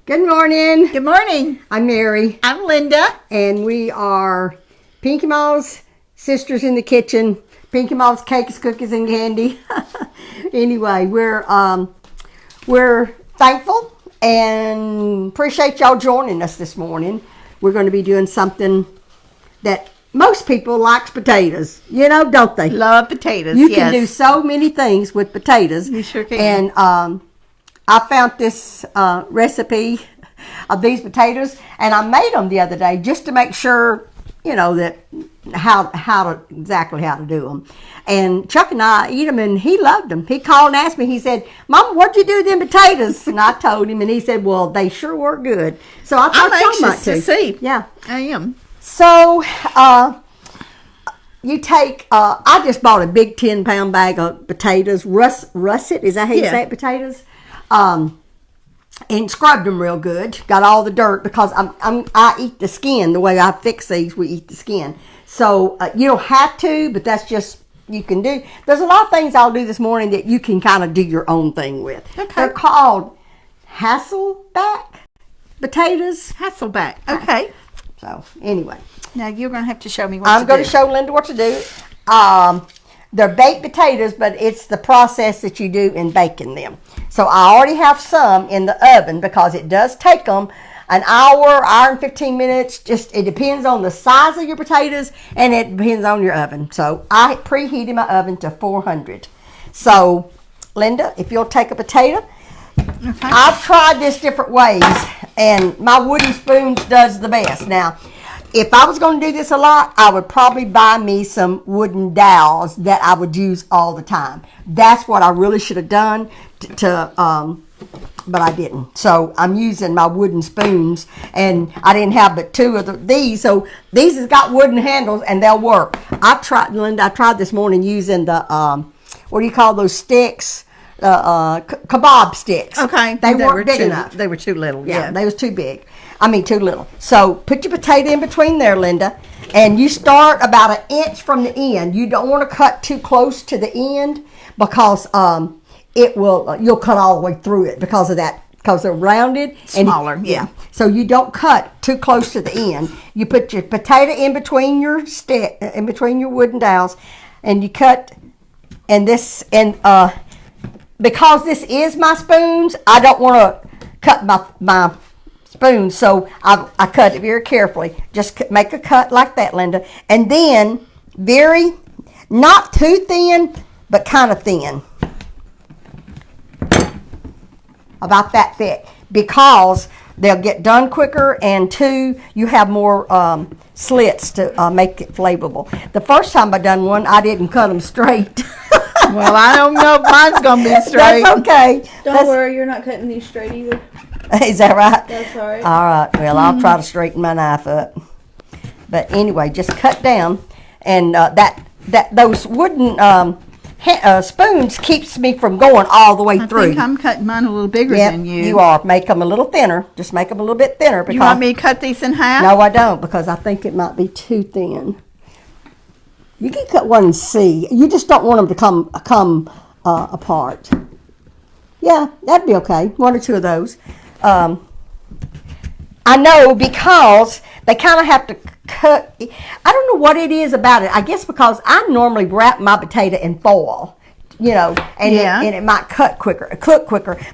Good morning. Good morning. I'm Mary. I'm Linda. And we are Pinky Mall's Sisters in the Kitchen. Pinky Mall's Cakes, Cookies, and Candy. Anyway, we're thankful and appreciate y'all joining us this morning. We're going to be doing something that most people likes potatoes. You know, don't they? Love potatoes, You can do so many things with potatoes. You sure can. And I found this recipe of these potatoes, and I made them the other day just to make sure, you know, that exactly how to do them. And Chuck and I eat them, and he loved them. He called and asked me. He said, "Mom, what'd you do with them potatoes?" And I told him, and he said, "Well, they sure were good." So I thought I'm anxious to see. Yeah, I am. So you take. I just bought a big 10-pound bag of potatoes. Russet, is that how you say it? Potatoes. And scrubbed them real good. Got all the dirt because I eat the skin. The way I fix these, we eat the skin. So you don't have to, but that's just you can do. There's a lot of things I'll do this morning that you can kind of do your own thing with. Okay. They're called Hasselback Potatoes. Hasselback. Okay. So anyway, now you're going to have to show me what I'm going to show Linda what to do. They're baked potatoes, but it's the process that you do in baking them. So I already have some in the oven because it does take them an hour and 15 minutes. Just it depends on the size of your potatoes and it depends on your oven. So I preheated my oven to 400. So Linda, if you'll take a potato, okay. I've tried this different ways, and my wooden spoon does the best. Now, if I was going to do this a lot, I would probably buy me some wooden dowels that I would use all the time. That's what I really should have done, but I didn't. So I'm using my wooden spoons, and I didn't have but two of these. So these has got wooden handles, and they'll work. I tried this morning using the, what do you call those sticks? Kebab sticks. Okay. They weren't big enough. They were too little. Yeah, they was too big. Too little. So put your potato in between there, Linda, and you start about an inch from the end. You don't want to cut too close to the end because you'll cut all the way through it because of that, because they're rounded. Smaller, yeah. So you don't cut too close to the end. You put your potato in between your wooden dowels, and you cut, and because this is my spoons, I don't want to cut my spoon, so I cut it very carefully. Just make a cut like that, Linda, and then not too thin, but kind of thin, about that thick, because they'll get done quicker, and two, you have more slits to make it flavorful. The first time I done one, I didn't cut them straight. Well, I don't know if mine's gonna be straight. That's okay. Don't worry, you're not cutting these straight either. Is that right? That's all right. All right. Well, I'll try to straighten my knife up. But anyway, just cut down, and those wooden spoons keeps me from going all the way through. I think I'm cutting mine a little bigger than you. You are. Make them a little thinner. Just make them a little bit thinner. Because, you want me to cut these in half? No, I don't, because I think it might be too thin. You can cut one and see. You just don't want them to come apart. Yeah, that'd be okay. One or two of those. I know, because they kind of have to cut. I don't know what it is about it. I guess because I normally wrap my potato in foil, and it might cook quicker.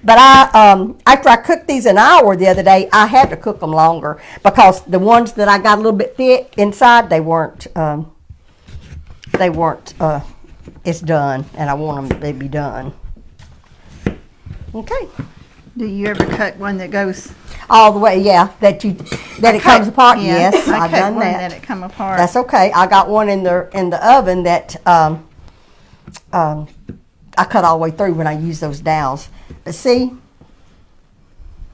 But after I cooked these an hour the other day, I had to cook them longer because the ones that I got a little bit thick inside, they weren't. It's done, and I want them to be done. Okay. Do you ever cut one that goes all the way? Yeah, that it comes apart. Yeah, yes, I've done one that. That it come apart. That's okay. I got one in the oven that I cut all the way through when I use those dowels. But see,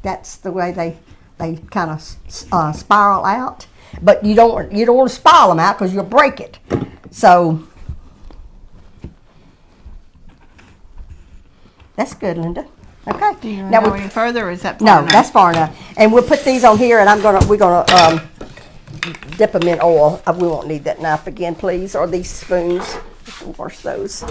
that's the way they kind of spiral out. But you don't want to spiral them out because you'll break it. So that's good, Linda. Okay. Do you want to go any further, or is that far enough? No, that's far enough. And we'll put these on here, and we're gonna dip them in oil. We won't need that knife again, please, or these spoons. Wash those.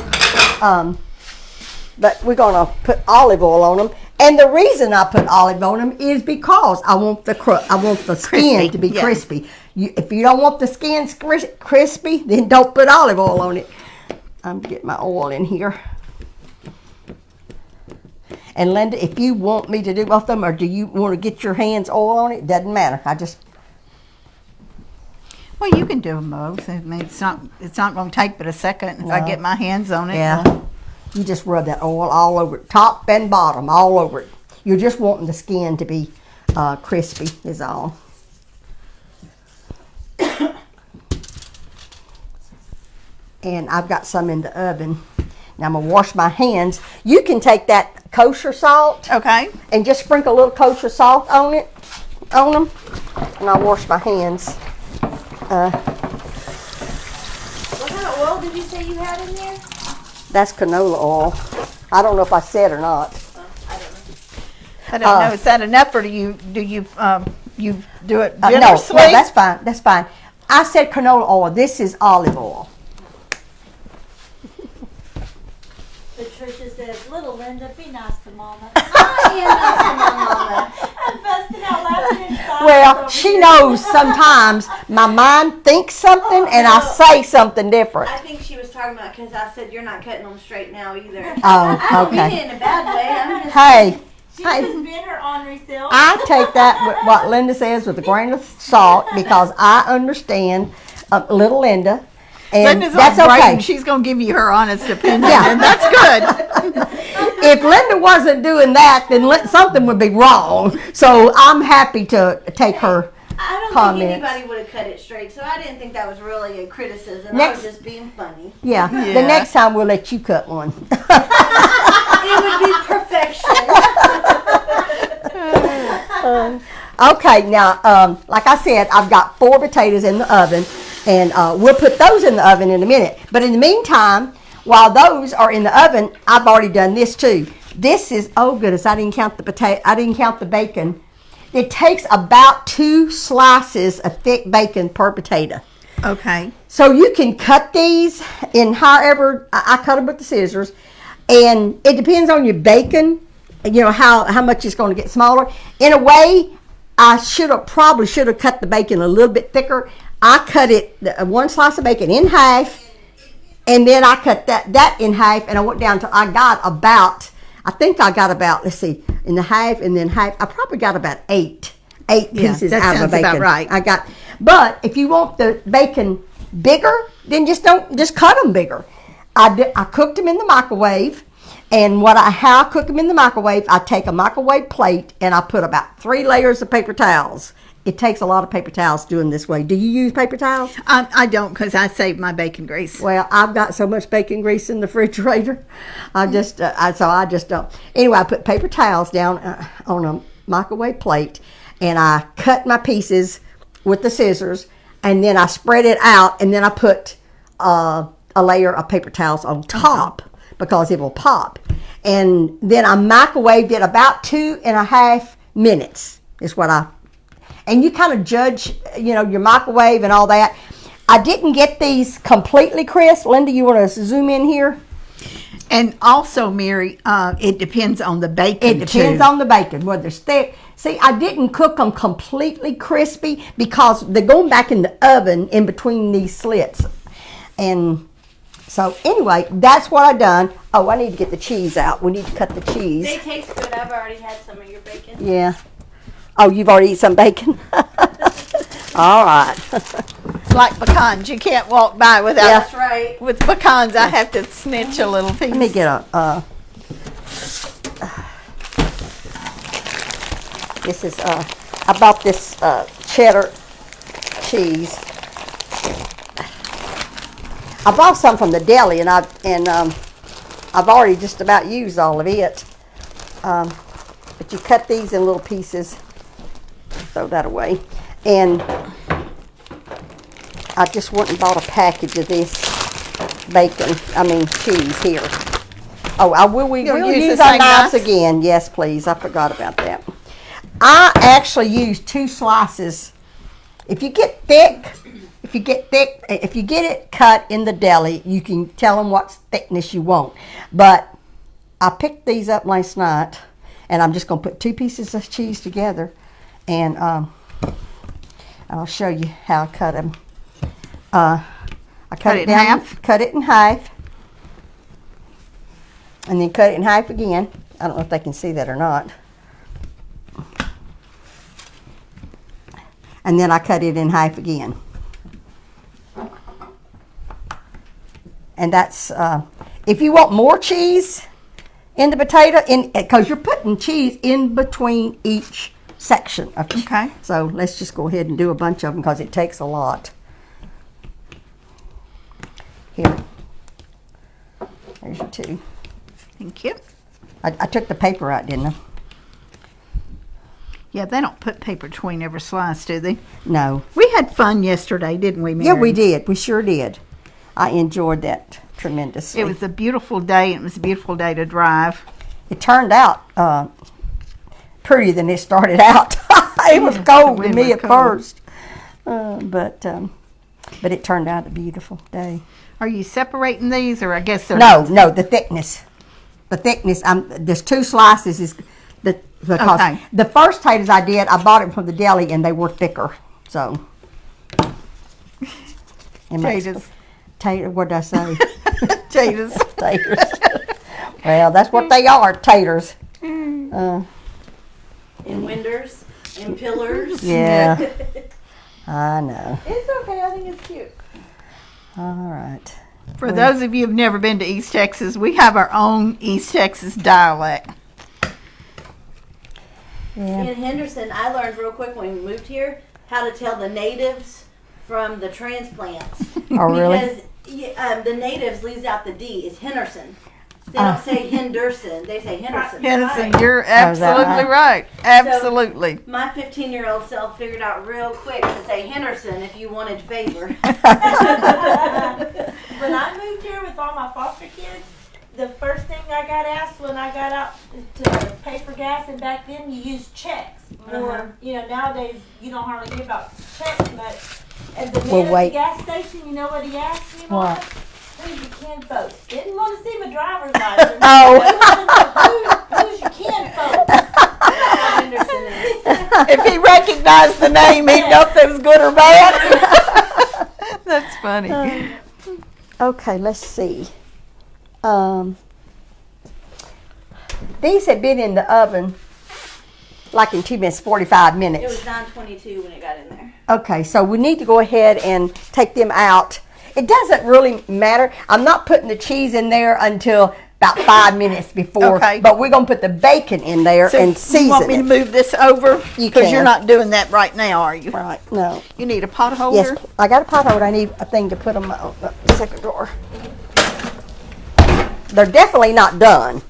But we're gonna put olive oil on them, And the reason I put olive on them is because I want the skin to be crispy. If you don't want the skin crispy, then don't put olive oil on it. I'm getting my oil in here. And Linda, if you want me to do both of them, or do you want to get your hands oil on it? Doesn't matter. Well, you can do them both. I mean, it's not going to take but a second if I get my hands on it. Yeah. You just rub that oil all over it, top and bottom, all over it. You're just wanting the skin to be crispy is all. And I've got some in the oven. Now I'm going to wash my hands. You can take that kosher salt. Okay. And just sprinkle a little kosher salt on them. And I'll wash my hands. What kind of oil did you say you had in there? That's canola oil. I don't know if I said or not. I don't know. Is that enough, or do you do it generously? No, that's fine. That's fine. I said canola oil. This is olive oil. Patricia says, "Little Linda, be nice to Mama." I am nice to my Mama. I'm busting out laughing inside. Well, she knows sometimes my mind thinks something and I say something different. I think she was talking about because I said you're not cutting them straight now either. Oh, I don't mean okay. it in a bad way. I'm just Hey, She's just been her ornery self. I take that with what Linda says with a grain of salt because I understand little Linda. And Linda's that's all okay. bragging. She's going to give you her honest opinion, Yeah. and that's good. If Linda wasn't doing that, then something would be wrong. So I'm happy to take her I don't comments. think anybody would have cut it straight, so I didn't think that was really a criticism. I Next- was just being funny. Yeah. Yeah. The next time we'll let you cut one. It would be perfection. Okay, now, like I said, I've got 4 potatoes in the oven, and we'll put those in the oven in a minute. But in the meantime, while those are in the oven, I've already done this too. This is, oh goodness, I didn't count the potato. I didn't count the bacon. It takes about 2 slices of thick bacon per potato. Okay. So you can cut these in however, I cut them with the scissors, and it depends on your bacon, you know, how much it's going to get smaller. In a way, I probably should have cut the bacon a little bit thicker. I cut it, 1 slice of bacon in half, and then I cut that in half, and I went down to, I got about, let's see, in the half and then half, I probably got about 8 pieces that out of sounds the bacon. about right. But if you want the bacon bigger, then just cut them bigger. I cooked them in the microwave, and how I cook them in the microwave, I take a microwave plate and I put about 3 layers of paper towels. It takes a lot of paper towels doing this way. Do you use paper towels? I don't, because I save my bacon grease. Well, I've got so much bacon grease in the refrigerator. I just don't. Anyway, I put paper towels down on a microwave plate, and I cut my pieces with the scissors, and then I spread it out, and then I put a layer of paper towels on top because it will pop. And then I microwaved it about 2.5 minutes is what and you kind of judge, your microwave and all that. I didn't get these completely crisp. Linda, you want to zoom in here? And also, Mary, it depends on the bacon. It depends on the bacon, whether it's thick. See, I didn't cook them completely crispy because they're going back in the oven in between these slits. And so anyway, that's what I done. Oh, I need to get the cheese out. We need to cut the cheese. They taste good. I've already had some of your bacon. Yeah. Oh, you've already eaten some bacon? All right. It's like pecans. You can't walk by without. Yeah. That's right. With pecans, I have to snitch a little piece. Let me get this is, I bought this cheddar cheese. I bought some from the deli, and I've already just about used all of it. But you cut these in little pieces. Throw that away. And I just went and bought a package of this cheese here. Oh, we'll use our knives again. Yes, please. I forgot about that. I actually used 2 slices. If you get it cut in the deli, you can tell them what thickness you want. But I picked these up last night, And I'm just going to put 2 pieces of cheese together, and I'll show you how I cut them. I cut it in down, half? cut it in half, and then cut it in half again. I don't know if they can see that or not. And then I cut it in half again. And that's, if you want more cheese in the potato, because you're putting cheese in between each section. Okay. So let's just go ahead and do a bunch of them because it takes a lot. Here. There's your 2. Thank you. I took the paper out, didn't I? Yeah, they don't put paper between every slice, do they? No. We had fun yesterday, didn't we, Mary? Yeah, we did. We sure did. I enjoyed that tremendously. It was a beautiful day. It was a beautiful day to drive. It turned out prettier than it started out. It was cold to me at first, but it turned out a beautiful day. Are you separating these, or I guess they're No, the thickness. The thickness. There's 2 slices. Because Okay. the first potatoes I did, I bought them from the deli and they were thicker. So. Potatoes. What'd I say? Taters. Taters. Well, that's what they are, taters. In winders, in pillars. Yeah. I know. It's okay. I think it's cute. All right. For those of you who've never been to East Texas, we have our own East Texas dialect. Yeah. In Henderson, I learned real quick when we moved here how to tell the natives from the transplants. Oh, really? Because the natives leaves out the D. It's Henderson. They don't say Henderson. They say Henderson. Henderson, Right. you're is that absolutely right. Absolutely. My 15-year-old self figured out real quick to say Henderson if you wanted favor. When I moved here with all my foster kids, the first thing I got asked when I got out to pay for gas, and back then you used checks. Or, nowadays you don't hardly hear about checks much. And the man at the gas station, you know what he asked me, Mama? What? Who's your kinfolk? Didn't want to see my driver's license. Oh. He wanted to know who's your kinfolk? Henderson is. If he recognized the name, he'd know if it was good or bad. That's funny. Okay, let's see. These had been in the oven like in 2 minutes, 45 It minutes. was 9:22 when it got in there. Okay, so we need to go ahead and take them out. It doesn't really matter. I'm not putting the cheese in there until about 5 minutes before. Okay. But we're going to put the bacon in there So and season you want me to it. move this over? You Because can. you're not doing that right now, are you? Right, no. You need a pot holder? Yes, I got a pot holder. I need a thing to put them on the second drawer. They're definitely not done.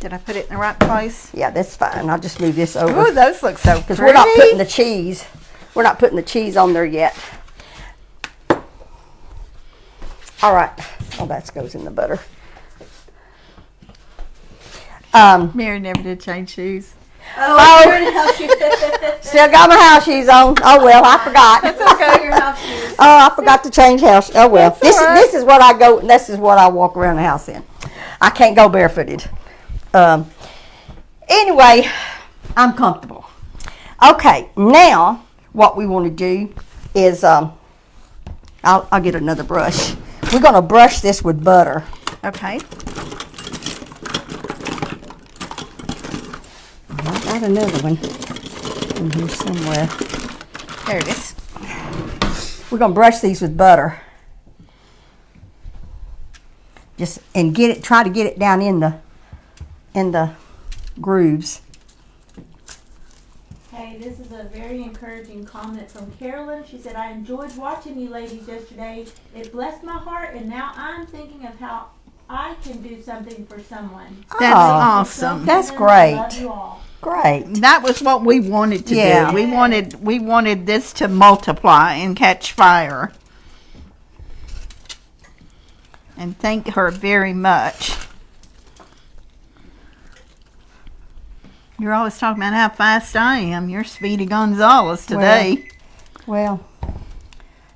Did I put it in the right place? Yeah, that's fine. I'll just move this over. Oh, those look so pretty. Because we're not putting the cheese. We're not putting the cheese on there yet. All right. Oh, that goes in the butter. Mary never did change shoes. Oh, you're in house shoes. Still got my house shoes on. Oh well, I forgot. Okay. Your house shoes. Oh, I forgot to change house. Oh well, That's all right. this is what I go. This is what I walk around the house in. I can't go barefooted. Anyway, I'm comfortable. Okay, now what we want to do is I'll get another brush. We're going to brush this with butter. Okay. I got another one in here somewhere. There it is. We're going to brush these with butter. Just and try to get it down in the grooves. Hey, this is a very encouraging comment from Carolyn. She said, I enjoyed watching you ladies yesterday. It blessed my heart, and now I'm thinking of how I can do something for someone. That's Oh, awesome. That's I great. love you all. Great. That was what we wanted to Yeah. do. We wanted this to multiply and catch fire. And thank her very much. You're always talking about how fast I am. You're Speedy Gonzales today. Well,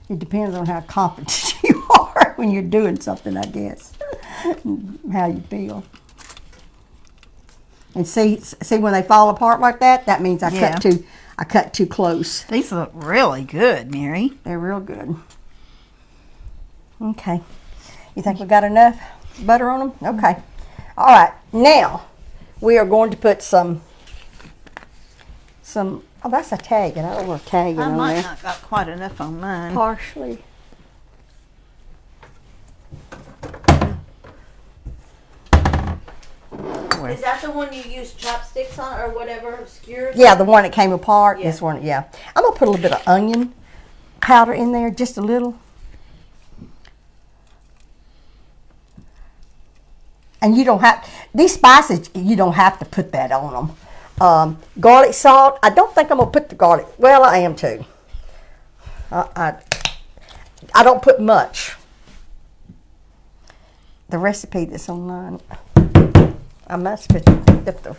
it depends on how confident you are when you're doing something, I guess. How you feel. And see when they fall apart like that, that means I Yeah. cut too close. These look really good, Mary. They're real good. Okay. You think we got enough butter on them? Okay. All right. Now we are going to put some. Oh, that's a tag, and I don't want a tag I on might there. not got quite enough on mine. Partially. Is that the one you use chopsticks on or whatever skewers? Yeah, the one that came apart. Yeah. This one, yeah. I'm gonna put a little bit of onion powder in there, just a little. And you don't have these spices. You don't have to put that on them. Garlic salt. I don't think I'm gonna put the garlic. Well, I am too. I don't put much. The recipe that's online. I must put the.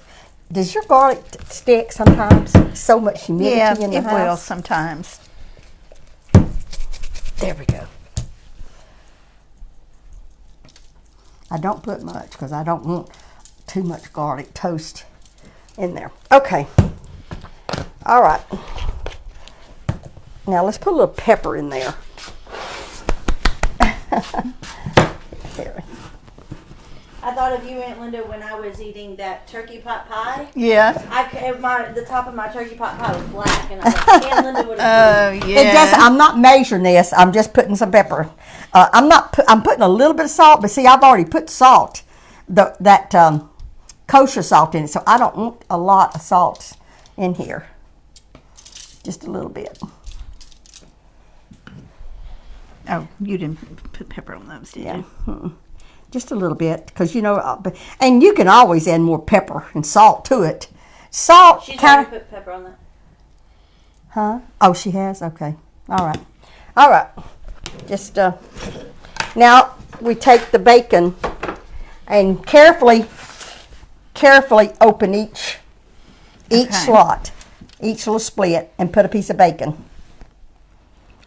Does your garlic stick sometimes? So much humidity Yeah, in the it will house. sometimes. There we go. I don't put much because I don't want too much garlic toast in there. Okay. All right. Now let's put a little pepper in there. There. I thought of you, Aunt Linda, when I was eating that turkey pot pie. Yeah. The top of my turkey pot pie was black, and I was like, Aunt Linda would have. Oh, yeah. It does. I'm not measuring this. I'm just putting some pepper. I'm putting a little bit of salt, but see, I've already put salt, that kosher salt in it, so I don't want a lot of salt in here. Just a little bit. Oh, you didn't put pepper on those, did Yeah. you? Just a little bit, because and you can always add more pepper and salt to it. Salt She's kind already put pepper on that. Huh? Oh, she has? Okay. All right. All right. Just, now we take the bacon and carefully open each Okay. slot, each little split, and put a piece of bacon.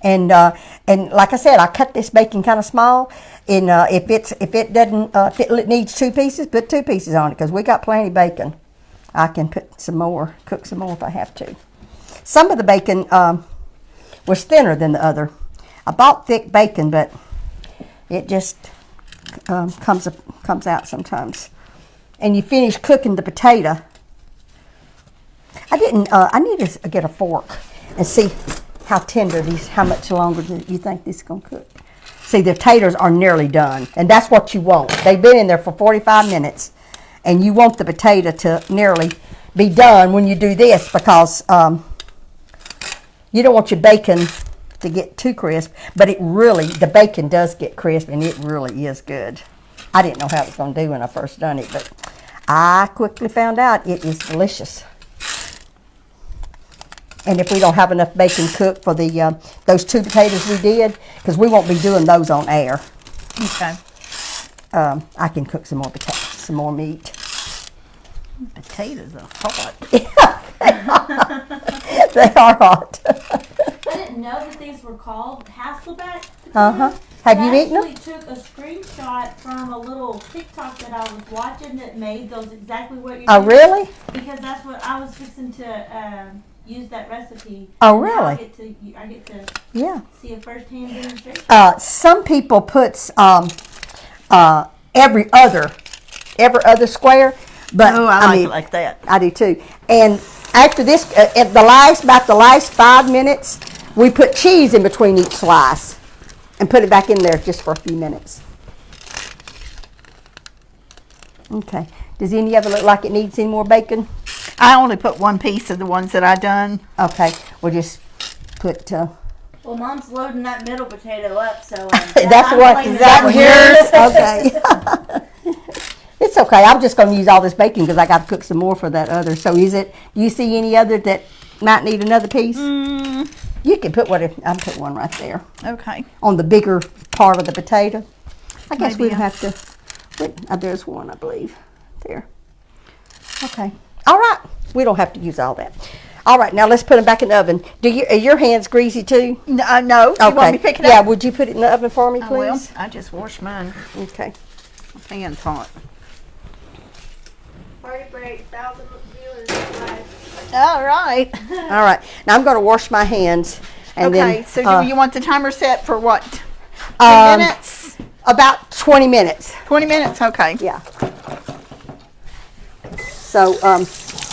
And like I said, I cut this bacon kind of small. And if it needs 2 pieces, put 2 pieces on it, because we got plenty of bacon. I can put some more, cook some more if I have to. Some of the bacon was thinner than the other. I bought thick bacon, but it just comes out sometimes. And you finish cooking the potato. I need to get a fork and see how tender how much longer do you think this is going to cook? See, the potatoes are nearly done, and that's what you want. They've been in there for 45 minutes, and you want the potato to nearly be done when you do this, because you don't want your bacon to get too crisp, but the bacon does get crisp, and it really is good. I didn't know how it was going to do when I first done it, but I quickly found out it is delicious. And if we don't have enough bacon cooked for those 2 potatoes we did, because we won't be doing those on air, Okay. I can cook some more meat. Potatoes are hot. They are hot. I didn't know that these were called Hasselback potatoes. Uh-huh. Have you eaten them? I actually took a screenshot from a little TikTok that I was watching that made those exactly what you're Oh, doing. really? Because that's what I was fixing to use that recipe. Oh, And now really? I get to Yeah. see a first-hand demonstration. Some people puts every other square, but Oh, I like it like that. I do too. And after this, at about the last 5 minutes, we put cheese in between each slice and put it back in there just for a few minutes. Okay. Does any of it look like it needs any more bacon? I only put 1 piece of the ones that I done. Okay. We'll just put. Well, Mom's loading that middle potato up, so That's I'm what. claiming Is that that yours? Okay. It's okay. I'm just going to use all this bacon because I got to cook some more for that other. So do you see any other that might need another piece? You can put whatever. I'll put one right there Okay. on the bigger part of the potato. I guess Maybe we'd have to. There's one, I believe. There. Okay. All right. We don't have to use all that. All right. Now let's put them back in the oven. Are your hands greasy too? No. You want me to pick it Yeah. up? Would you put it in the oven for me, I will. please? I just washed mine. Okay. Pan pot. For Party break, 1,000 viewers live. All right. All right. Now I'm going to wash my hands. And Okay, then, so do you want the timer set for what? 10 minutes? About 20 minutes. 20 minutes? Okay. Yeah. So,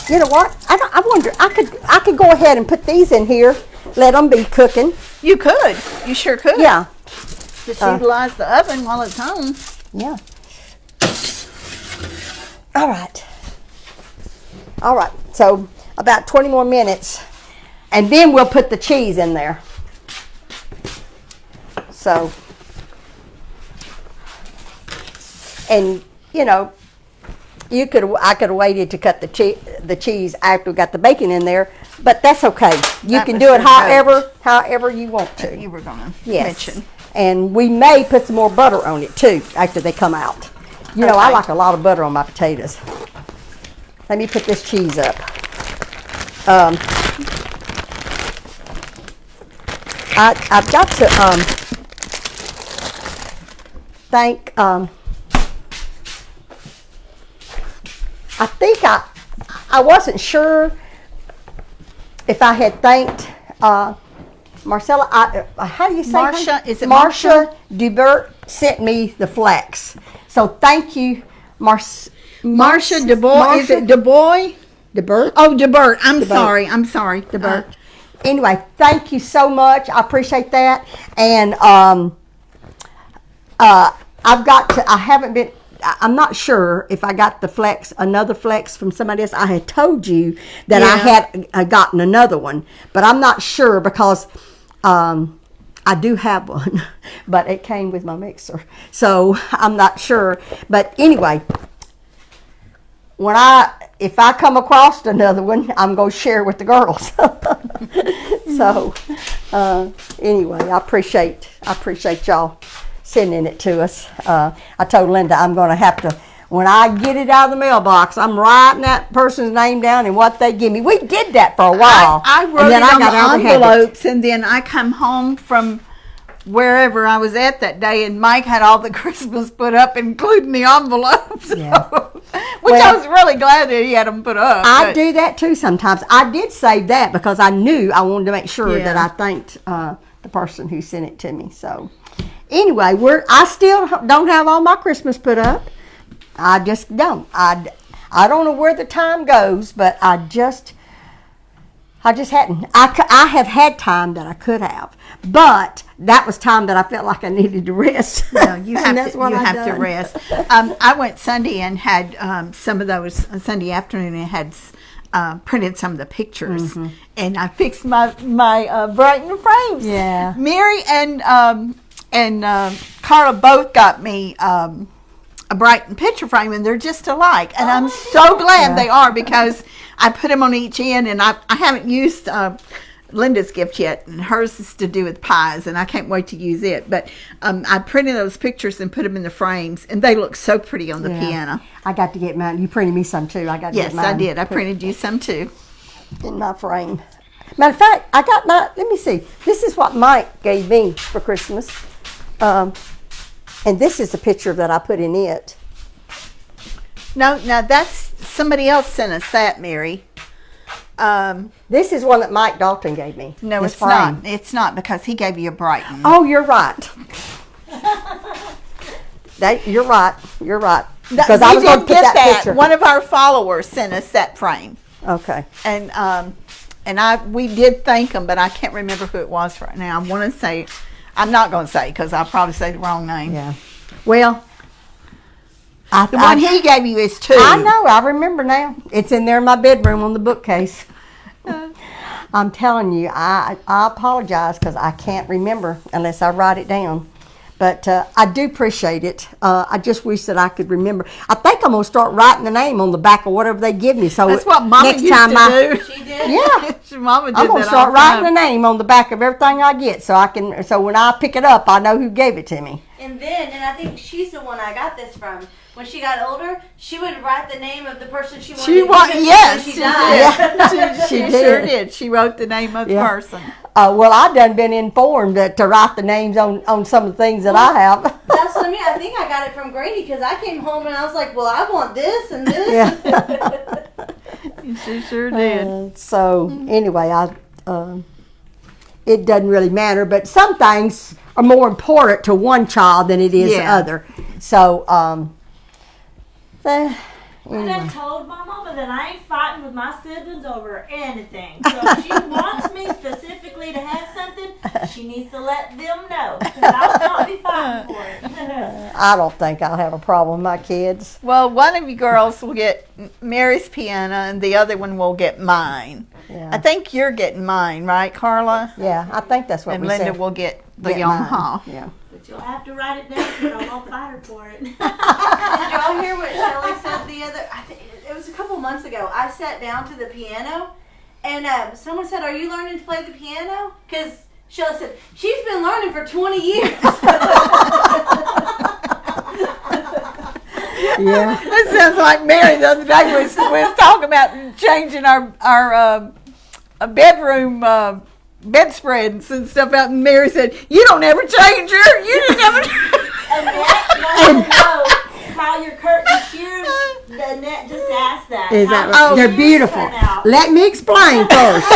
you know what? I wonder, I could go ahead and put these in here, let them be cooking. You could. You sure could. Yeah. Just utilize the oven while it's on. Yeah. All right. All right. So about 20 more minutes, and then we'll put the cheese in there. So, and you know, I could have waited to cut the cheese after we got the bacon in there, but that's okay. You That can was do it so however you want to. You were going to Yes. mention. And we may put some more butter on it too after they come out. You know, I Okay. like a lot of butter on my potatoes. Let me put this cheese up. I've got to thank. I think I wasn't sure if I had thanked Marcella. How do you say her Marcia, name? is it Marcia Dubert sent me the flax. So thank you, Marcia DeBoy. Is it DeBoy? Dubert? Oh, DeBert. I'm DeBert. sorry. I'm sorry. DeBert. Anyway, thank you so much. I appreciate that. And I've got to. I'm not sure if I got another flex from somebody else. I had told you that I had gotten another one, but I'm not sure because I do have one, but it came with my mixer, so I'm not sure. But anyway, if I come across another one, I'm going to share with the girls. So anyway, I appreciate y'all sending it to us. I told Linda I'm going to have to, when I get it out of the mailbox, I'm writing that person's name down and what they give me. We did that for a while. I wrote and then it I on got the out of the habit. envelopes, and then I come home from wherever I was at that day, and Mike had all the Christmas put up, including the envelopes. Yeah. Which I Well, was really glad that he had them put up. I but- do that too sometimes. I did save that because I knew I wanted to make sure Yeah. that I thanked the person who sent it to me. So anyway, I still don't have all my Christmas put up. I just don't. I don't know where the time goes, but I just hadn't. I have had time that I could have, but that was time that I felt like I needed to rest. No, you have, And that's to, what you I have to done. rest. I went Sunday and had some of those Sunday afternoon and had printed some of the pictures, and I fixed my Brighton frames. Yeah. Mary and Carla both got me a Brighton picture frame, and they're just alike. And I'm so glad they are, because I put them on each end, and I haven't used Linda's gift yet, and hers is to do with pies, and I can't wait to use it. But I printed those pictures and put them in the frames, and they look so pretty on the Yeah. piano. I got to get mine. You printed me some too. I got to Yes, get mine. I did. I printed you some too. In my frame. Matter of fact, I got my, let me see. This is what Mike gave me for Christmas. And this is the picture that I put in it. No, now that's somebody else sent us that, Mary. This is one that Mike Dalton gave me. No, this it's frame. not. It's not, because he gave you a Brighton. Oh, you're right. You're right. You're right. Because I was going to put that picture. One of our followers sent us that frame, Okay. and we did thank them, but I can't remember who it was right now. I want to say, I'm not going to say, because I'll probably say the wrong name. Yeah. Well, The one he gave you is two. I know. I remember now. It's in there in my bedroom on the bookcase. I'm telling you, I apologize because I can't remember unless I write it down. But I do appreciate it. I just wish that I could remember. I think I'm going to start writing the name on the back of whatever they give me. So That's what Mama next used time to do. She did? Yeah. Mama did I'm gonna that start all the writing time. a name on the back of everything I get, so when I pick it up, I know who gave it to me. And I think she's the one I got this from. When she got older, she would write the name of the person she wanted to give it to Yes, when she she died. did. She did. sure did. She wrote the name of the Yeah. person. Well, I've done been informed to write the names on some of the things that I have. That's what I mean. I think I got it from Grady because I came home and I was like, well, I want this and this. Yeah. She sure did. So anyway, it doesn't really matter, but some things are more important to one child than it is to Yeah. other. So I anyway. done told my mama that I ain't fighting with my siblings over anything. So if she wants me specifically to have something, she needs to let them know. Because I'll not be fighting for it. I don't think I'll have a problem with my kids. Well, one of you girls will get Mary's piano, and the other one will get mine. Yeah. I think you're getting mine, right, Carla? Yeah, I think that's what And we Linda said. will get the Get Yamaha. mine. Yeah. But you'll have to write it down because I won't fight her for it. Did y'all hear what Shelley said the other? I think it was a couple months ago. I sat down to the piano, and someone said, "Are you learning to play the piano?" Because Shelley said she's been learning for 20 years. Yeah. That sounds like Mary the other day was talking about changing our bedroom bedspreads and stuff out, and Mary said, "You don't ever change her. You didn't ever." And Annette, know how your curtain shears. Annette just asked that. Is that How right? your They're shears beautiful. turn out. Let me explain first.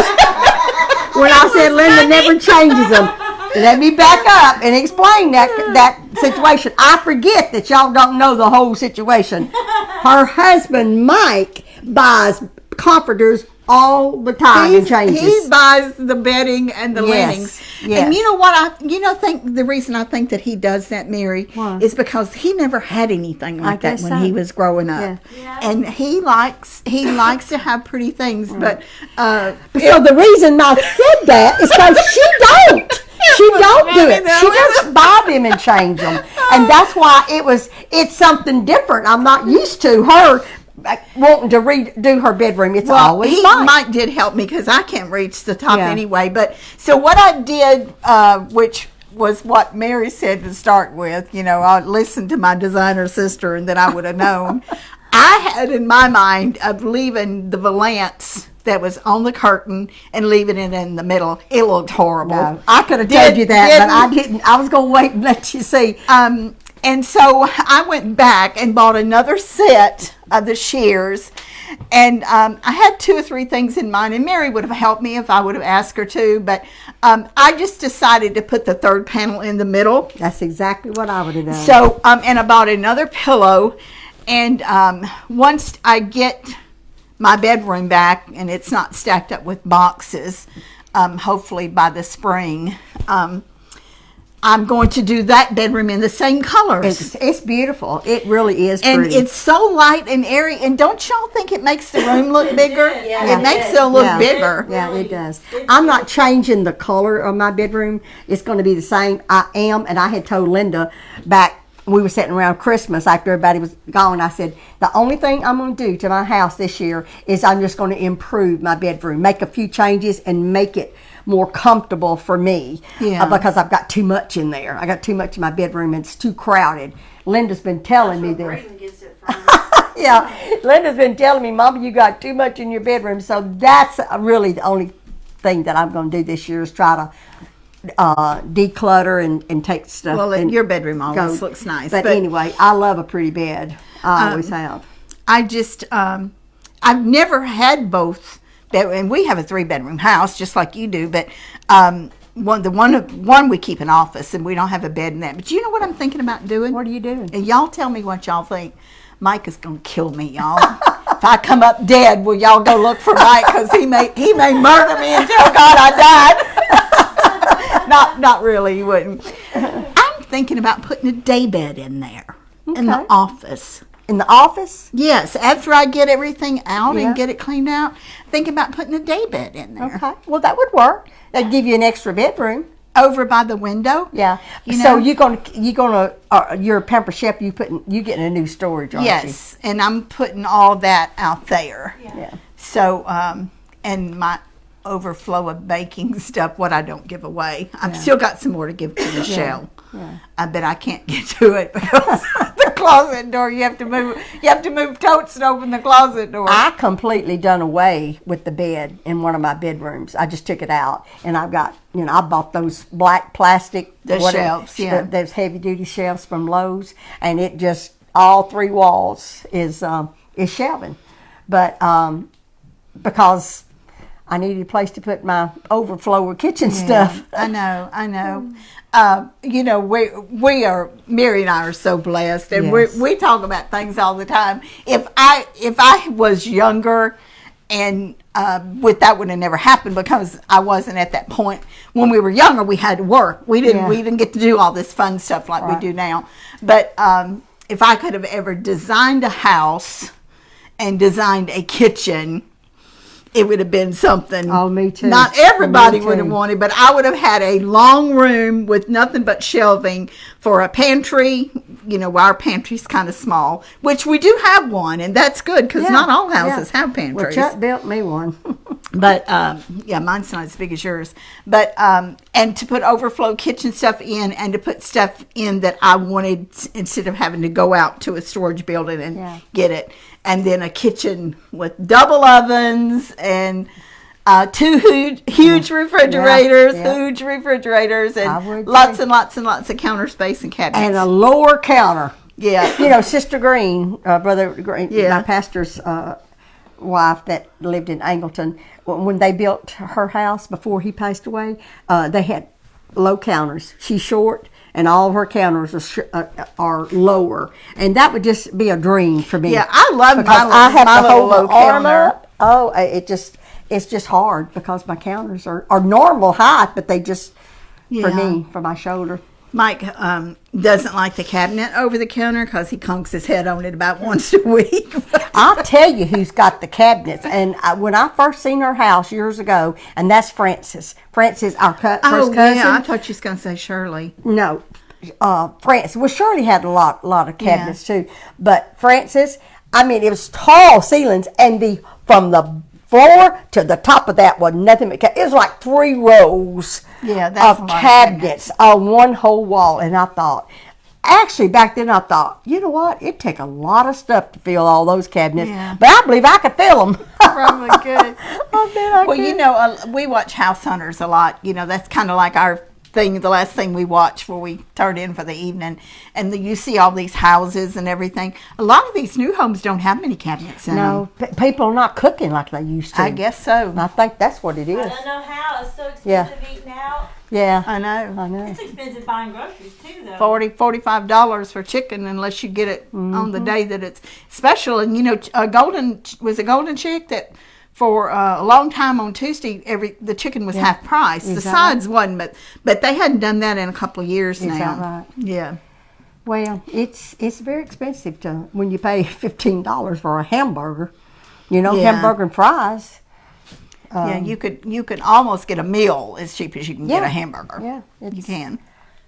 When I said Linda never changes them, let me back up and explain that situation. I forget that y'all don't know the whole situation. Her husband, Mike, buys comforters all the time and changes. He buys the bedding and the Yes, linings. yes. And you know what? Think the reason I think that he does that, Mary, Why? is because he never had anything like that guess when so. he was growing up. Yeah. Yeah. And he likes to have pretty things, but So the reason Mike said that is because she don't. She don't do it. She just buy them and change them, and that's why it's something different. I'm not used to her wanting to redo her bedroom. It's always Mike. Mike did help me because I can't reach the top Yeah. anyway. But so what I did, which was what Mary said to start with, I listened to my designer sister, and then I would have known. I had in my mind of leaving the valance that was on the curtain and leaving it in the middle. It looked horrible. No, I could have told you that, but I didn't. I was going to wait and let you see. And so I went back and bought another set of the shears. And I had 2 or 3 things in mind, and Mary would have helped me if I would have asked her to. But I just decided to put the third panel in the middle. That's exactly what I would have done. So, and I bought another pillow. And once I get my bedroom back and it's not stacked up with boxes, hopefully by the spring, I'm going to do that bedroom in the same colors. It's beautiful. It really is And pretty. it's so light and airy. And don't y'all think it makes the room look bigger? Yeah, It makes it look Yeah. bigger. Yeah, it does. I'm not changing the color of my bedroom. It's going to be the same. And I had told Linda back, we were sitting around Christmas after everybody was gone. I said, the only thing I'm going to do to my house this year is I'm just going to improve my bedroom, make a few changes and make it more comfortable for me. Yeah. Because I've got too much in there. I got too much in my bedroom. It's too crowded. Linda's been telling me this. Braden gets it from. Yeah, Linda's been telling me, Mama, you got too much in your bedroom. So that's really the only thing that I'm going to do this year is try to declutter and take stuff. Well, and your bedroom always go. looks nice. But anyway, I love a pretty bed. I always have. I just, I've never had both. And we have a 3-bedroom house, just like you do. But one we keep an office, and we don't have a bed in that. But you know what I'm thinking about doing? What are you doing? And y'all tell me what y'all think. Mike is gonna kill me, y'all. If I come up dead, will y'all go look for Mike? Because he may murder me and tell God I died. Not really, he wouldn't. I'm thinking about putting a day bed in there in the Okay. office. In the office? Yes, after I get everything out Yeah. and get it cleaned out, thinking about putting a day bed in there. Okay. Well, that would work. That'd give you an extra bedroom. Over by the window. Yeah. You So know? you're a Pamper Chef. You getting a new storage, aren't Yes, and I'm putting all that out there. you? Yeah. So, and overflow of baking stuff, what I don't give away. I've still got some more to give to Michelle. Yeah. But I can't get to it because the closet door. You have to move totes to open the closet door. I completely done away with the bed in one of my bedrooms. I just took it out, and I've got, I bought those black plastic shelves, those heavy duty shelves from Lowe's, and it just all 3 walls is shelving, but because I needed a place to put my overflow of kitchen stuff. I know. We are, Mary and I are so blessed, and Yes. we talk about things all the time. If I was younger, and that would have never happened because I wasn't at that point. When we were younger, we had to work. We didn't get to do all this fun stuff like we do now. But if I could have ever designed a house and designed a kitchen, it would have been something. Oh, me too. Not everybody Me would have too. wanted, but I would have had a long room with nothing but shelving for a pantry. Our pantry's kind of small, which we do have one, and that's good because not all houses have Well, pantries. Chuck built me one. But mine's not as big as yours. But and to put overflow kitchen stuff in, and to put stuff in that I wanted instead of having to go out to a storage building and get it. And then a kitchen with double ovens and 2 huge refrigerators, and lots and lots and lots of counter space and cabinets. And a lower counter. Yeah. Sister Green, Brother Green, my pastor's wife that lived in Angleton, when they built her house before he passed away, they had low counters. She's short, and all of her counters are lower, and that would just be a dream for me. Yeah, I love because my I have my to little hold low my arm counter. up. Oh, it's just hard because my counters are normal height, but they just for my shoulder. Mike doesn't like the cabinet over the counter because he conks his head on it about once a week. I'll tell you who's got the cabinets. And when I first seen her house years ago, and that's Frances. Frances, our first cousin. Yeah, I thought you was going to say Shirley. No, Frances. Well, Shirley had a lot of cabinets too. But Frances, it was tall ceilings, and from the floor to the top of that was nothing but it was like 3 rows of cabinets on one whole wall. And I thought, actually back then I thought, you know what, it'd take a lot of stuff to fill all those cabinets, but I believe I could fill them. Probably good. I could. We watch House Hunters a lot. That's kind of like our thing, the last thing we watch before we turn in for the evening. And you see all these houses and everything. A lot of these new homes don't have many cabinets in them. No, people are not cooking like they used to. I guess so. And I think that's what it is. I don't know how. It's so expensive eating out. Yeah, I know. It's expensive buying groceries too, though. $45 for chicken unless you get it on the day that it's special. And a golden chick that for a long time on Tuesday the chicken was half price. The sides wasn't, but they hadn't done that in a couple of years now. Is that right? Yeah. Well, it's very expensive when you pay $15 for a hamburger. Hamburger and fries. You could almost get a meal as cheap as you can get a hamburger. Yeah, you can.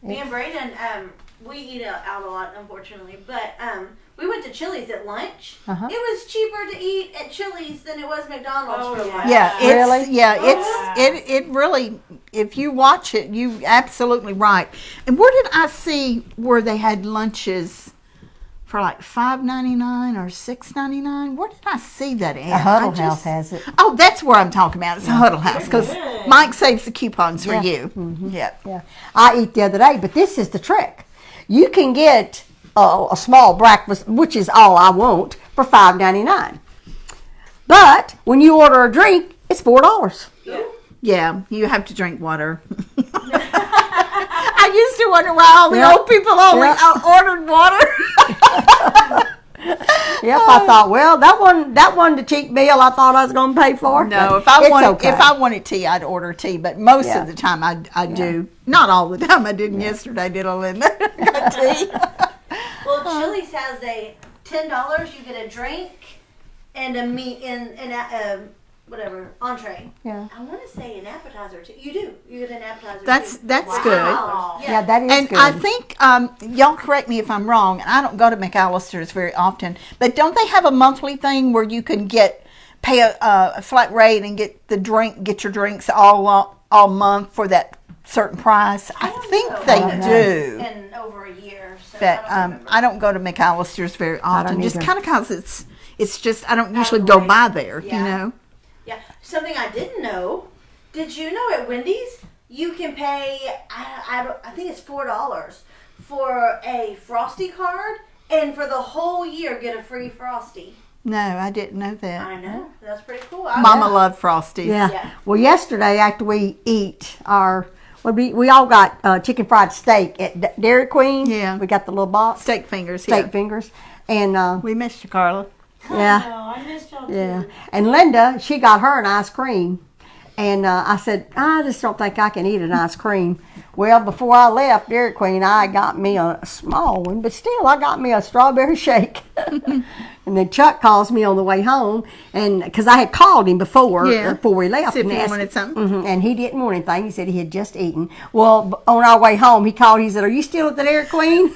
Me and Brayden, we eat out a lot, unfortunately, but we went to Chili's at lunch. It was cheaper to eat at Chili's than it was McDonald's for lunch. It really, if you watch it, you absolutely right. And where did I see where they had lunches for like $5.99 or $6.99? Where did I see that at? A Huddle House has it. Oh, that's where I'm talking about. It's a Huddle House because Mike saves the coupons for you. Mm-hmm. Yeah. I eat the other day, but this is the trick. You can get a small breakfast, which is all I want, for $5.99. But when you order a drink, it's $4. Yeah, you have to drink water. I used to wonder why all the old people only ordered water. I thought, well, that one the cheap meal I thought I was going to pay for. No, if I wanted tea, I'd order tea. But most of the time, I do. Not all the time. I didn't yesterday. Did I, Linda? Got tea. Well, Chili's has a $10. You get a drink and a meat and whatever entree. Yeah. I want to say an appetizer too. You do. You get an appetizer. That's too. good. Yeah, that is And good. I think y'all correct me if I'm wrong. And I don't go to McAllister's very often, but don't they have a monthly thing where you can get pay a flat rate and get your drinks all month for that certain price. I think know. they I haven't do. in over a year. So But I don't remember. I don't go to McAllister's very often, just either. kind of because it's just I don't Out usually of the go way. by there, Yeah. you know. Yeah, something I didn't know. Did you know at Wendy's you can pay? I think it's $4 for a Frosty card, and for the whole year get a free Frosty. No, I didn't know that. I know, that's pretty cool. Mama loved Frosties. Yeah. Yeah. Well, yesterday after we eat we all got chicken fried steak at Dairy Queen. Yeah. We got the little box. Steak fingers. Steak Yeah. fingers. And We missed you, Carla. yeah. Oh, I missed y'all Yeah. too. And Linda, she got her an ice cream. And I said, I just don't think I can eat an ice cream. Well, before I left Dairy Queen, I got me a small one, but still, I got me a strawberry shake. And then Chuck calls me on the way home, and because I had called him before we left. See if and he asked- wanted something. and he didn't want anything. He said he had just eaten. Well, on our way home, he called. He said, "Are you still at the Dairy Queen?"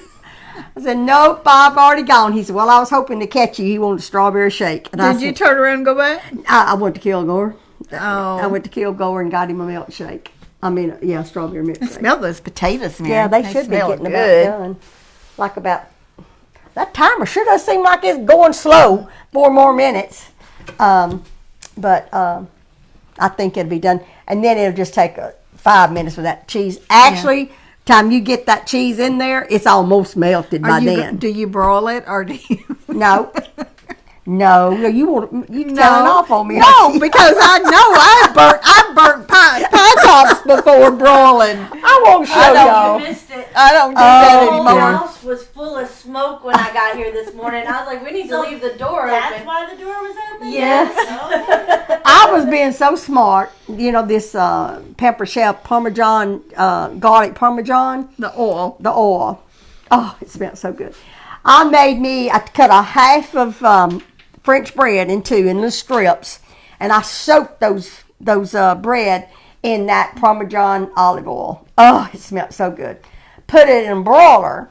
I said, "Nope, I've already gone." He said, "Well, I was hoping to catch you." He wanted a strawberry shake. And I Did you said, turn around and go back? I went to Kilgore. Oh. I went to Kilgore and got him a milkshake. I mean, yeah, strawberry milkshake. Smell those potatoes, man. Yeah, they should be smell getting good. about done. Like about that timer sure does seem like it's going slow. 4 more minutes, but I think it'll be done, and then it'll just take 5 minutes with that cheese. Actually, time you get that cheese in there, it's almost melted by then. Do you broil it or do you? No. No, you telling off on me. No, aren't you? because I know I burnt pie tops before broiling. I won't show y'all. You missed it. I don't do that The whole anymore. house was full of smoke when I got here this morning. I was like, we need to leave the door That's open. why the door was open? Yes. Oh. I was being so smart. You know, this pepper shell parmesan, garlic parmesan, The oil. the oil. Oh, it smelled so good. I cut a half of French bread in the strips, and I soaked those bread in that Parmesan olive oil. Oh, it smelled so good. Put it in a broiler.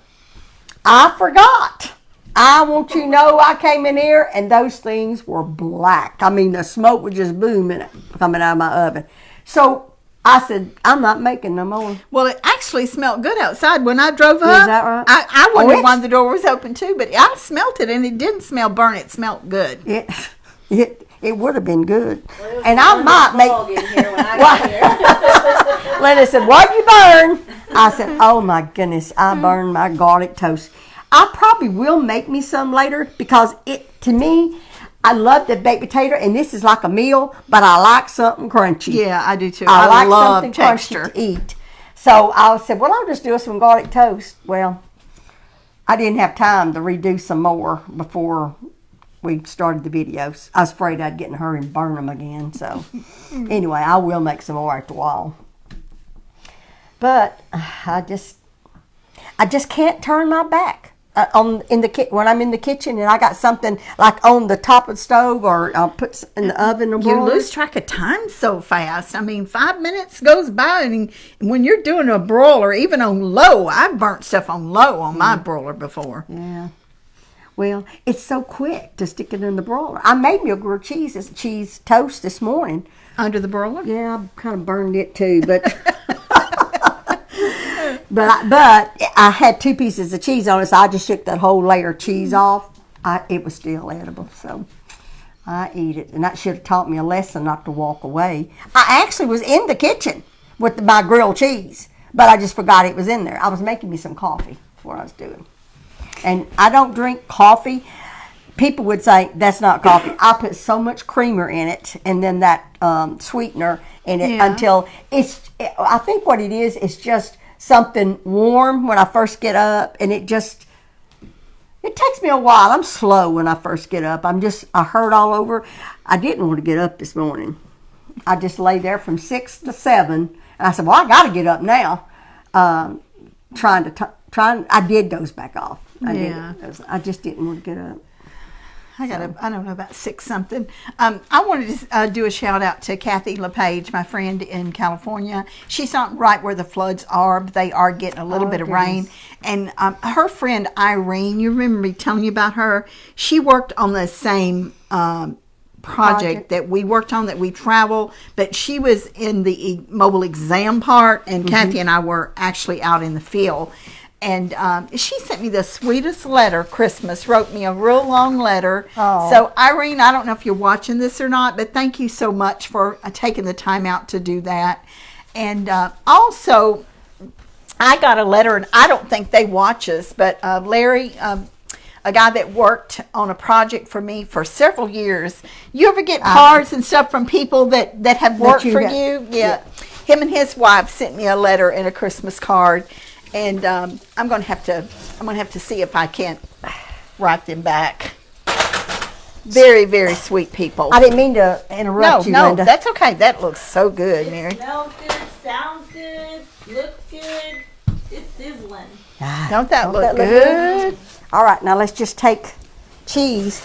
I forgot. I want you to know I came in here and those things were black. I mean, the smoke was just booming coming out of my oven. So I said, I'm not making no more. Well, it actually smelled good outside when I drove up. that right? I Oh, wondered it's- why the door was open too, but I smelt it and it didn't smell burnt. It smelled good. It would have been good. Well, it was And I might make. fog in here when I got here. Linda said, "What'd you burn?" I said, "Oh my goodness, I burned my garlic toast." I probably will make me some later because to me, I love the baked potato, and this is like a meal, but I like something crunchy. Yeah, I do too. I like love something texture. crunchy to eat. So I said, "Well, I'll just do some garlic toast." Well, I didn't have time to redo some more before we started the videos. I was afraid I'd get in a hurry and burn them again. So anyway, I will make some more after a while. But I just can't turn my back when I'm in the kitchen and I got something like on the top of the stove or I'll put in the oven or You broiler. lose track of time so fast. I mean, 5 minutes goes by, and when you're doing a broiler, even on low, I've burnt stuff on low on my broiler before. Yeah. Well, it's so quick to stick it in the broiler. I made me a grilled cheese toast this morning. Under the broiler? Yeah, I kind of burned it too, but but I had 2 pieces of cheese on it, so I just shook that whole layer of cheese off. It was still edible, so I eat it, and that should have taught me a lesson not to walk away. I actually was in the kitchen with my grilled cheese, but I just forgot it was in there. I was making me some coffee for what I was doing, and I don't drink coffee. People would say that's not coffee. I put so much creamer in it, and then that sweetener in it until I think what it is just something warm when I first get up, and it takes me a while. I'm slow when I first get up. I hurt all over. I didn't want to get up this morning. I just lay there from 6 to 7, and I said, well, I got to get up now. I did doze back off. I just didn't want to get up. I don't know, about 6 something. I wanted to do a shout out to Kathy LePage, my friend in California. She's not right where the floods are, but they are getting a little bit of rain. And her friend Irene, you remember me telling you about her? She worked on the same project that we worked on, that we travel, but she was in the mobile exam part, and Kathy and I were actually out in the field. And she sent me the sweetest letter. Christmas wrote me a real long letter. Oh. So Irene, I don't know if you're watching this or not, but thank you so much for taking the time out to do that. And also, I got a letter, and I don't think they watch us, but Larry, a guy that worked on a project for me for several years. You ever get cards and stuff from people that have worked for you? Yeah. Him and his wife sent me a letter and a Christmas card. And I'm gonna have to see if I can't write them back. Very, very sweet people. I didn't mean to interrupt you, No, Linda. that's okay. That looks so good, Mary. It smells good, sounds good, looks good. It's sizzling. Don't that look look good? All right, now let's just take cheese.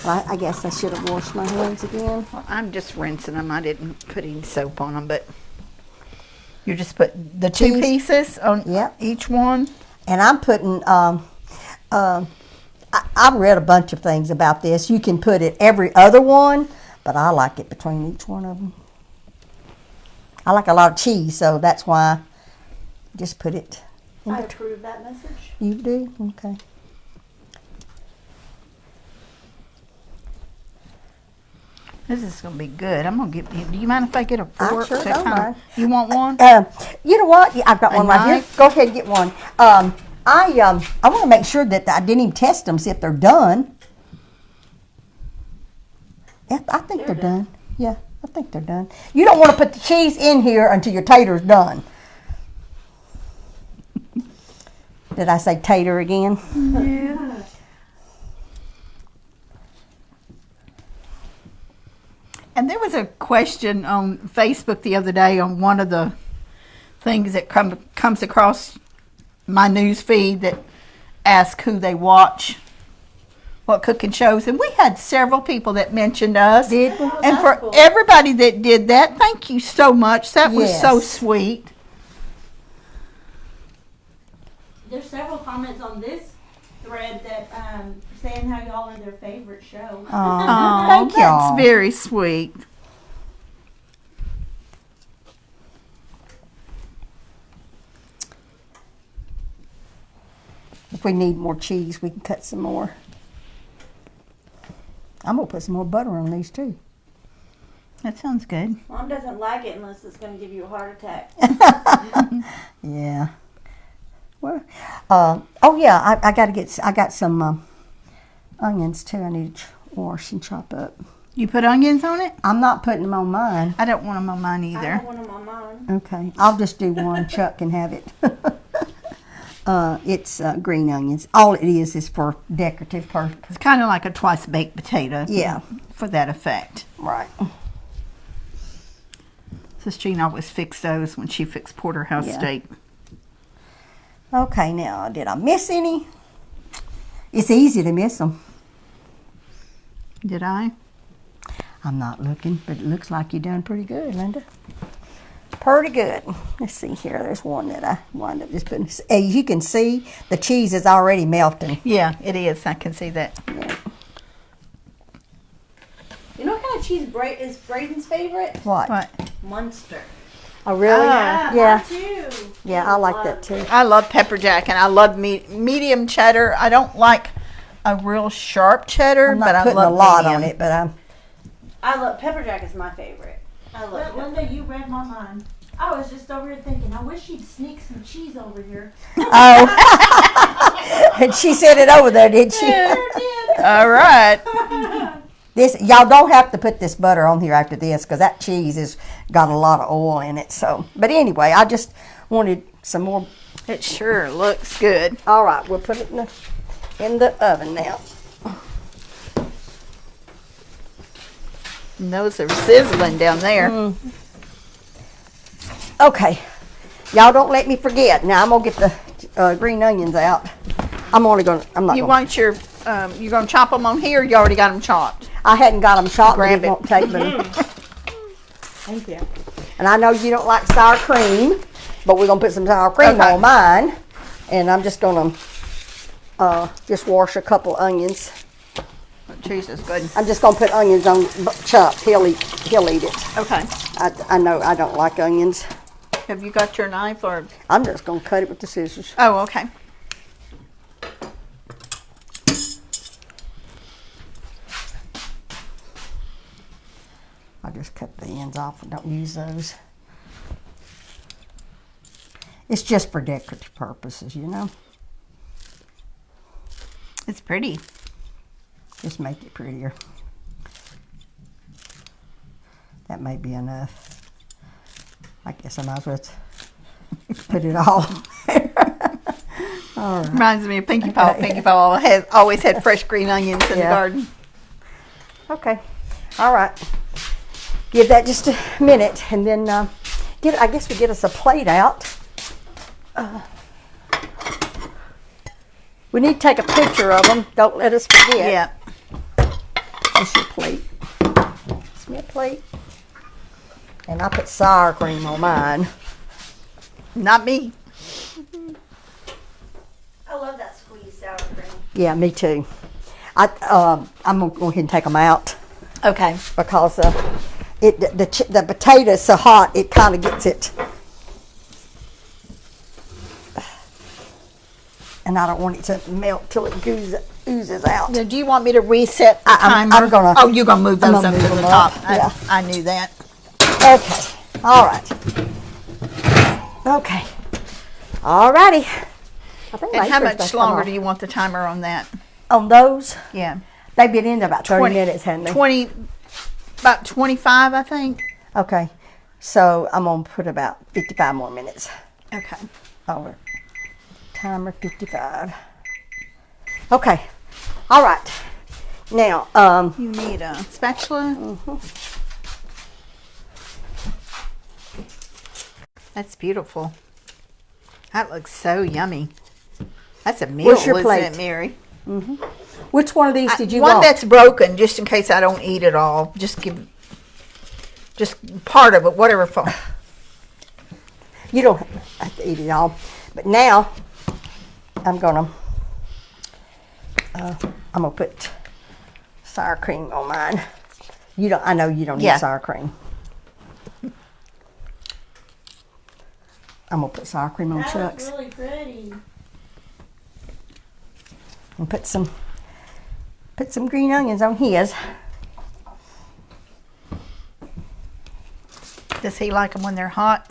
I guess I should have washed my hands again. Well, I'm just rinsing them. I didn't put any soap on them, but you just put the two Cheese. pieces on Yep. each one. And I'm putting, I've read a bunch of things about this. You can put it every other one, but I like it between each one of them. I like a lot of cheese, so that's why I just put it in I between. approve that message. You do? Okay. This is going to be good. I'm going to get. Do you mind if I get a I fork? sure to don't kinda- mind. You want one? You know what? Yeah, I've got one right here. knife? Go ahead and get one. I want to make sure that I didn't even test them, see if they're done. Yeah, I think they're done. Yeah, I think they're done. You don't want to put the cheese in here until your tater's done. Did I say tater again? Yeah. And there was a question on Facebook the other day on one of the things that comes across my news feed that ask who they watch, what cooking shows, and we had several people that mentioned us. Did we? And for cool. everybody that did that, thank you so much. That was so Yes. sweet. There's several comments on this thread that saying how y'all are their favorite show. Oh, thank that's y'all. very sweet. If we need more cheese, we can cut some more. I'm gonna put some more butter on these too. That sounds good. Mom doesn't like it unless it's going to give you a heart attack. Yeah. Well, oh yeah, I got some onions too. I need to wash and chop up. You put onions on it? I'm not putting them on mine. I don't want them on mine I either. don't want them on mine. Okay, I'll just do one. Chuck can have it. It's green onions. All it is for decorative purpose. It's kind of like a twice baked potato. Yeah. For that effect. Right. So Jean always fixed those when she fixed porterhouse Yeah. steak. Okay, now did I miss any? It's easy to miss them. Did I? I'm not looking, but it looks like you done pretty good, Linda. Pretty good. Let's see here. There's one that I wound up just putting. As you can see, the cheese is already melting. Yeah, it is. I can see that. Yeah. You know what kind of cheese is Braden's favorite? What? What? Munster. Oh, really? Ah, Yeah. Mine too. Yeah, I like that too. I love pepper jack and I love medium cheddar. I don't like a real sharp cheddar, I'm not but I putting love a lot medium. on it, but I'm. I love pepper jack is my favorite. I love But it. Linda, you read my mind. I was just over here thinking, I wish she'd sneak some cheese over here. Oh, and she said it over there, did she? Sure did. All right. This y'all don't have to put this butter on here after this because that cheese has got a lot of oil in it. So, but anyway, I just wanted some more. It sure looks good. All right, we'll put it in the oven now. And those are sizzling down there. Okay, y'all don't let me forget. Now I'm gonna get the green onions out. I'm not You gonna. want your, you're going to chop them on here or you already got them chopped? I hadn't got them chopped, but Grab it it. won't take but Thank you. And I know you don't like sour cream, but we're gonna put some sour cream Okay. on mine. And I'm just gonna just wash a couple onions. Cheese is good. I'm just gonna put onions on chopped. He'll eat it. Okay. I know I don't like onions. Have you got your knife or? I'm just gonna cut it with the scissors. Oh, okay. I'll just cut the ends off and don't use those. It's just for decorative purposes, you know. It's pretty. Just make it prettier. That may be enough. I guess I might as well put it all. All right. Reminds me of Pinkie Paw. Pinkie Paw always had fresh green onions in the garden. Okay. All right. Give that just a minute, and then I guess we get us a plate out. We need to take a picture of them. Don't let us forget. Yeah. That's your plate. It's my plate. And I put sour cream on mine. Not me. I love that squeezed sour cream. Yeah, me too. I'm gonna go ahead and take them out Okay. because the potato's so hot it kind of gets it. And I don't want it to melt till it oozes out. Now, do you want me to reset the I'm timer? gonna- Oh, you're gonna move I'm those gonna up move to the them top. up, yeah. I knew that. Okay. All right. Okay. All righty. I think And my how apron's much come longer off. do you want the timer on that? On those? Yeah. They've been in there about 30 minutes, haven't they? 20, about 25, I think. Okay. So I'm going to put about 55 more minutes. Okay. Over. Timer 55. Okay. All right. Now, You need a spatula. Mm-hmm. That's beautiful. That looks so yummy. That's a meal, Where's your isn't plate? it, Mary? which one of these did you One want? that's broken, just in case I don't eat it all. Just part of it, whatever. You don't have to eat it all. But now, I'm gonna put sour cream on mine. I know you don't Yeah. need sour cream. I'm gonna put sour cream on That Chuck's looks really pretty. and put some green onions on his. Does he like them when they're hot?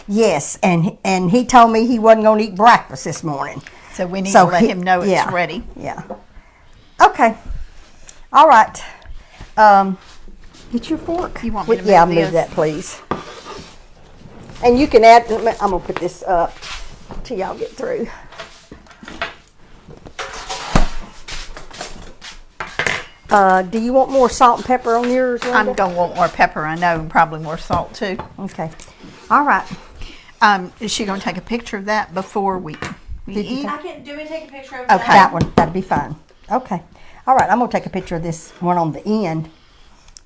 Yes, and he told me he wasn't gonna eat breakfast this morning. So we need to let him know it's yeah, ready. Yeah. Okay. All right. Get your fork. You want me to Yeah, move move this? that, please. And you can add. I'm gonna put this up till y'all get through. Do you want more salt and pepper on yours, Linda? I'm going to want more pepper, I know, and probably more salt, too. Okay. All right. Is she going to take a picture of that before we eat? I can. Do we take a picture of Okay. that? That one. That'd be fine. Okay. All right. I'm gonna take a picture of this one on the end.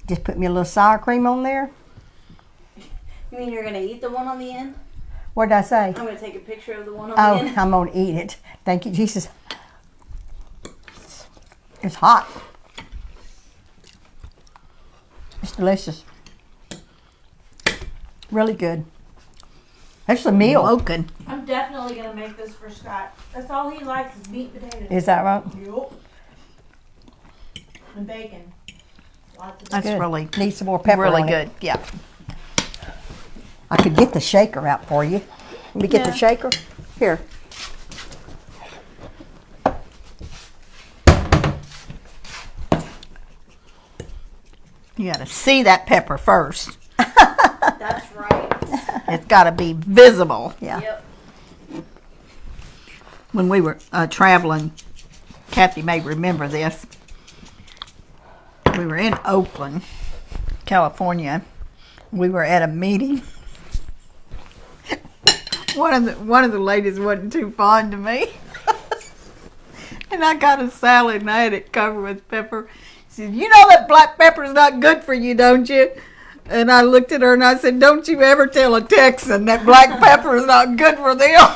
Just put me a little sour cream on there. You mean you're gonna eat the one on the end? What did I say? I'm gonna take a picture of the one on Oh, the end. I'm gonna eat it. Thank you, Jesus. It's hot. It's delicious. Really good. It's a meal. Smoking. I'm definitely gonna make this for Scott. That's all he likes is meat and potatoes. Is that right? Yup. And bacon. Lots of That's Good. really, Need some more pepper. really on it. good. Yeah. I could get the shaker out for you. Let me get the Yeah. shaker. Here. You got to see that pepper first. That's right. It's got to be visible. Yeah. Yep. When we were traveling, Kathy may remember this. We were in Oakland, California. We were at a meeting. One of the ladies wasn't too fond of me. And I got a salad and I had it covered with pepper. She said, "You know that black pepper's not good for you, don't you?" And I looked at her and I said, "Don't you ever tell a Texan that black pepper is not good for them."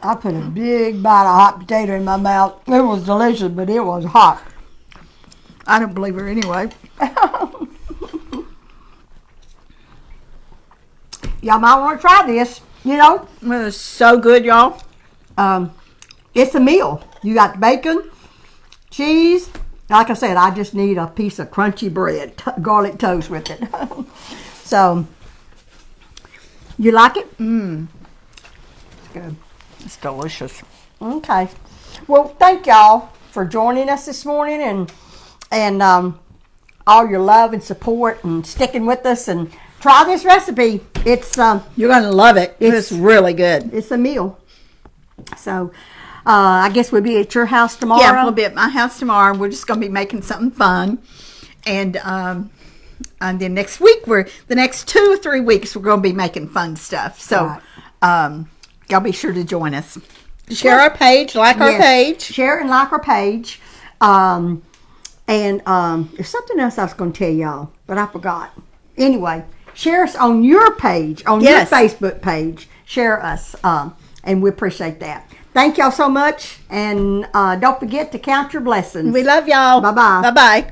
I put a big bite of hot potato in my mouth. It was delicious, but it was hot. I don't believe her anyway. Y'all might want to try this. You know, It was so good, y'all. it's a meal. You got bacon, cheese. Like I said, I just need a piece of crunchy bread, garlic toast with it. So, you like it? It's good. It's delicious. Okay. Well, thank y'all for joining us this morning and all your love and support and sticking with us and try this recipe. It's You're going to love it. It's really good. it's a meal. So, I guess we'll be at your house tomorrow. Yeah, we'll be at my house tomorrow. We're just going to be making something fun. And then next week, the next 2 or 3 weeks, we're going to be making fun stuff. So, y'all be sure to join us. Share our page, like our page. Share and like our page. And there's something else I was going to tell y'all, but I forgot. Anyway, share us on your page, on your Facebook page. Share us, and we appreciate that. Thank y'all so much, and don't forget to count your blessings. We love y'all. Bye-bye. Bye-bye.